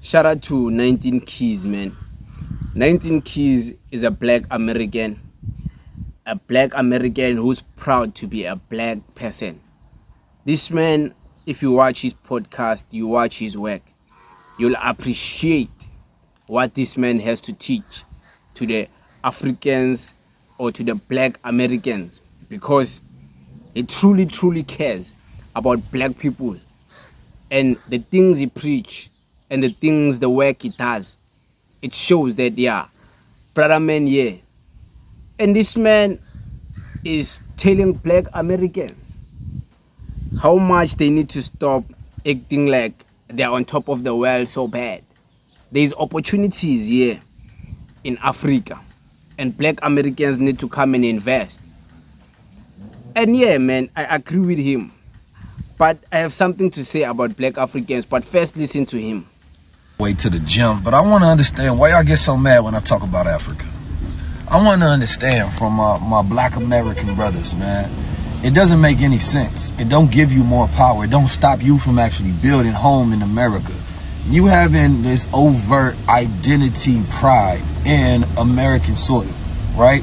Shout out to 19 Keys, man. 19 Keys is a black American who's proud to be a black person. This man, if you watch his podcast, you watch his work, you'll appreciate what this man has to teach to the Africans or to the black Americans, because he truly cares about black people and the things he preach and the work he does. It shows that, yeah, brother man, yeah. And this man is telling black Americans how much they need to stop acting like they're on top of the world so bad. There's opportunities here in Africa, and black Americans need to come and invest. And yeah, man, I agree with him. But I have something to say about black Africans. But first, listen to him. Way to the gym, but I want to understand why y'all get so mad when I talk about Africa. I want to understand from my black American brothers, man. It doesn't make any sense. It don't give you more power. It don't stop you from actually building home in America. You having this overt identity pride in American soil, right?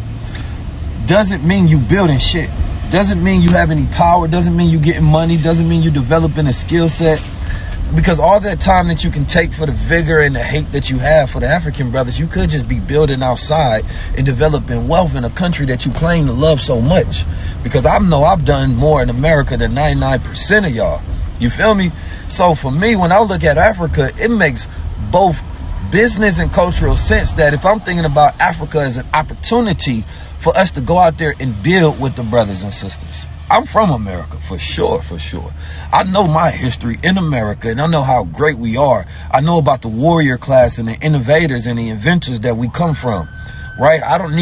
Doesn't mean you building shit. Doesn't mean you have any power. Doesn't mean you getting money. Doesn't mean you developing a skill set. Because all that time that you can take for the vigor and the hate that you have for the African brothers, you could just be building outside and developing wealth in a country that you claim to love so much. Because I know I've done more in America than 99% of y'all. You feel me? So for me, when I look at Africa, it makes both business and cultural sense that if I'm thinking about Africa as an opportunity for us to go out there and build with the brothers and sisters. I'm from America, for sure. I know my history in America, and I know how great we are. I know about the warrior class and the innovators and the inventors that we come from, right? I don't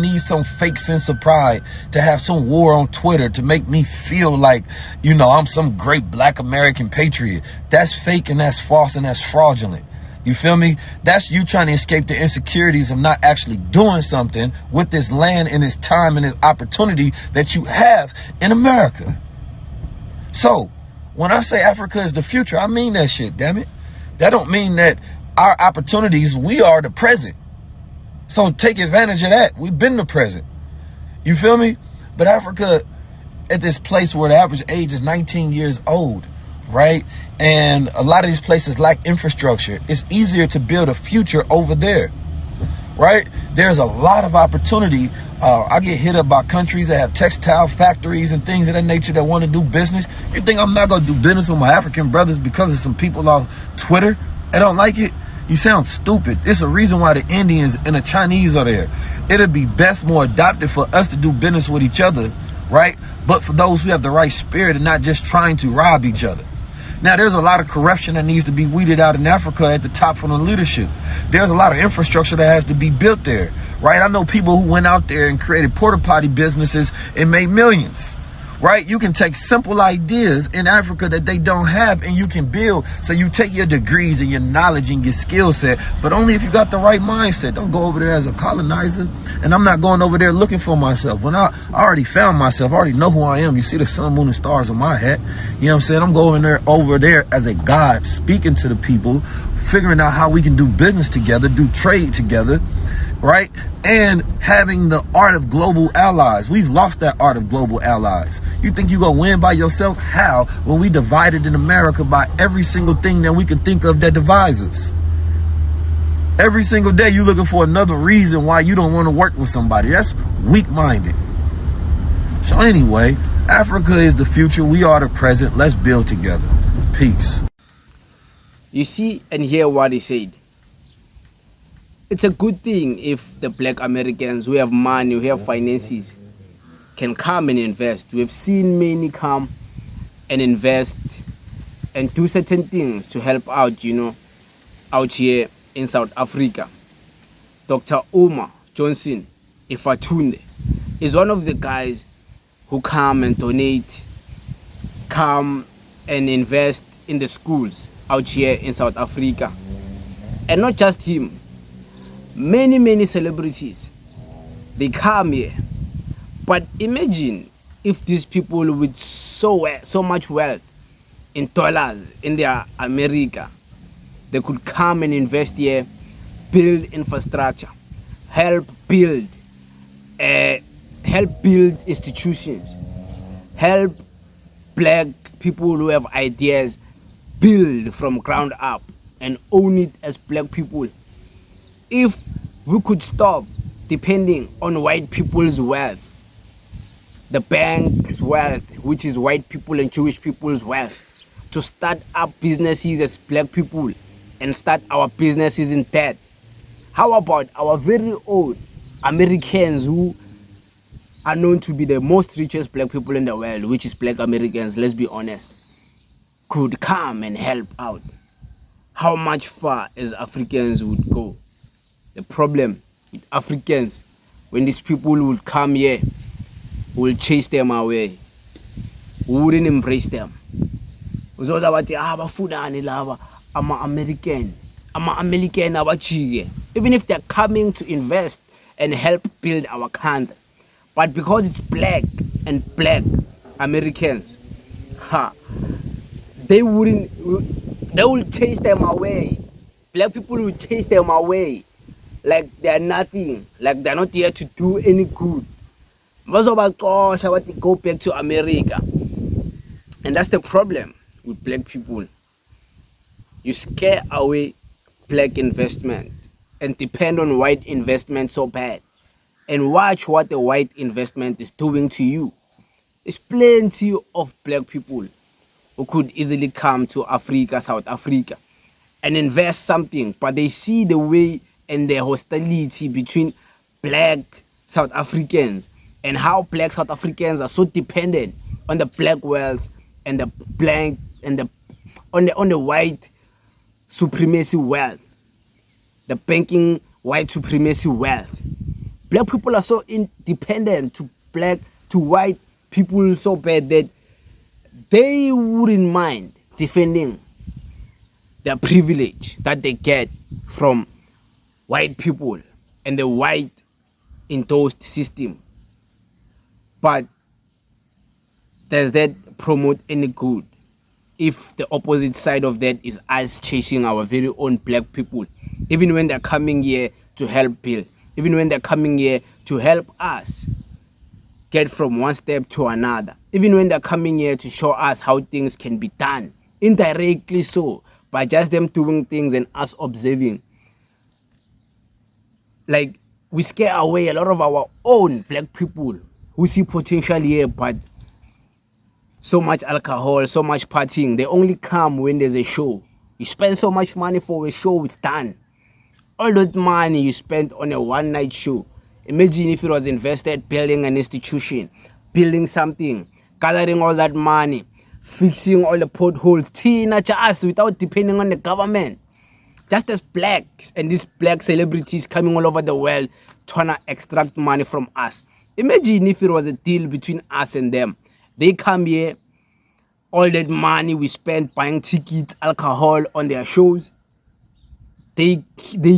need some fake sense of pride to have some war on Twitter to make me feel like, I'm some great black American patriot. That's fake and that's false and that's fraudulent. You feel me? That's you trying to escape the insecurities of not actually doing something with this land and this time and this opportunity that you have in America. So, when I say Africa is the future, I mean that shit, damn it. That don't mean that our opportunities, we are the present. So take advantage of that. We've been the present. You feel me? But Africa, at this place where the average age is 19 years old, right? And a lot of these places lack infrastructure. It's easier to build a future over there, right? There's a lot of opportunity. I get hit up by countries that have textile factories and things of that nature that want to do business. You think I'm not going to do business with my African brothers because of some people on Twitter that don't like it? You sound stupid. It's a reason why the Indians and the Chinese are there. It'd be best, more adapted for us to do business with each other, right? But for those who have the right spirit and not just trying to rob each other. Now, there's a lot of corruption that needs to be weeded out in Africa at the top from the leadership. There's a lot of infrastructure that has to be built there, right? I know people who went out there and created porta potty businesses and made millions, right? You can take simple ideas in Africa that they don't have and you can build. So you take your degrees and your knowledge and your skill set, but only if you got the right mindset. Don't go over there as a colonizer. And I'm not going over there looking for myself. When I already found myself, I already know who I am. You see the sun, moon, and stars on my hat. You know what I'm saying? I'm going over there as a God, speaking to the people, figuring out how we can do business together, do trade together, right? And having the art of global allies. We've lost that art of global allies. You think you're going to win by yourself? How? When we divided in America by every single thing that we can think of that divides us. Every single day you're looking for another reason why you don't want to work with somebody. That's weak-minded. So anyway, Africa is the future. We are the present. Let's build together. Peace. You see and hear what he said. It's a good thing if the black Americans who have money, who have finances, can come and invest. We've seen many come and invest and do certain things to help out, out here in South Africa. Dr. Omar Johnson Ifatunde is one of the guys who come and donate, come and invest in the schools out here in South Africa. And not just him. Many celebrities, they come here. But imagine if these people with so much wealth in dollars in their America They could come and invest here, build infrastructure, help build institutions, help black people who have ideas build from ground up and own it as black people. If we could stop depending on white people's wealth, the bank's wealth, which is white people and Jewish people's wealth, to start up businesses as black people and start our businesses in debt. How about our very own Americans, who are known to be the most richest black people in the world, which is black Americans, let's be honest, could come and help out? How much far as Africans would go? The problem with Africans, when these people would come here, we'll chase them away. We wouldn't embrace them. Uzoza bathi abafudani lava ama-American abajike, even if they're coming to invest and help build our country. But because it's black and black Americans, they will chase them away. Black people will chase them away like they're nothing, like they're not here to do any good. Go back to America. And that's the problem with black people. You scare away black investment and depend on white investment so bad. And watch what the white investment is doing to you. There's plenty of black people who could easily come to Africa, South Africa, and invest something, but they see the way and the hostility between black South Africans and how black South Africans are so dependent on the black wealth and the black and on the white supremacy wealth, the banking white supremacy wealth. Black people are so independent to white people so bad that they wouldn't mind defending the privilege that they get from white people and the white endorsed system. But does that promote any good if the opposite side of that is us chasing our very own black people, even when they're coming here to help build, even when they're coming here to help us get from one step to another, even when they're coming here to show us how things can be done, indirectly so, by just them doing things and us observing. Like, we scare away a lot of our own black people who see potential here, but so much alcohol, so much partying, they only come when there's a show. You spend so much money for a show, it's done. All that money you spent on a one-night show, imagine if it was invested building an institution, building something, gathering all that money, fixing all the potholes, just without depending on the government. Just as blacks and these black celebrities coming all over the world trying to extract money from us. Imagine if it was a deal between us and them. They come here, all that money we spent buying tickets, alcohol on their shows, they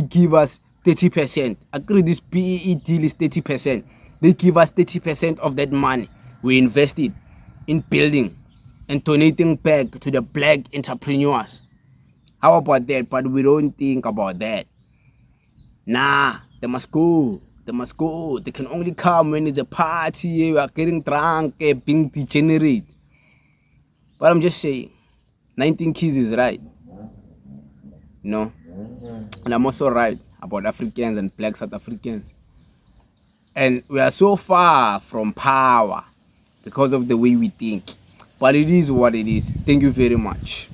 give us 30%. Agree, this PEE deal is 30%. They give us 30% of that money we invested in building and donating back to the black entrepreneurs. How about that? But we don't think about that. Nah, they must go. They must go. They can only come when it's a party, we are getting drunk, being degenerate. But I'm just saying, 19 kids is right. You know? And I'm also right about Africans and black South Africans. And we are so far from power because of the way we think. But it is what it is. Thank you very much.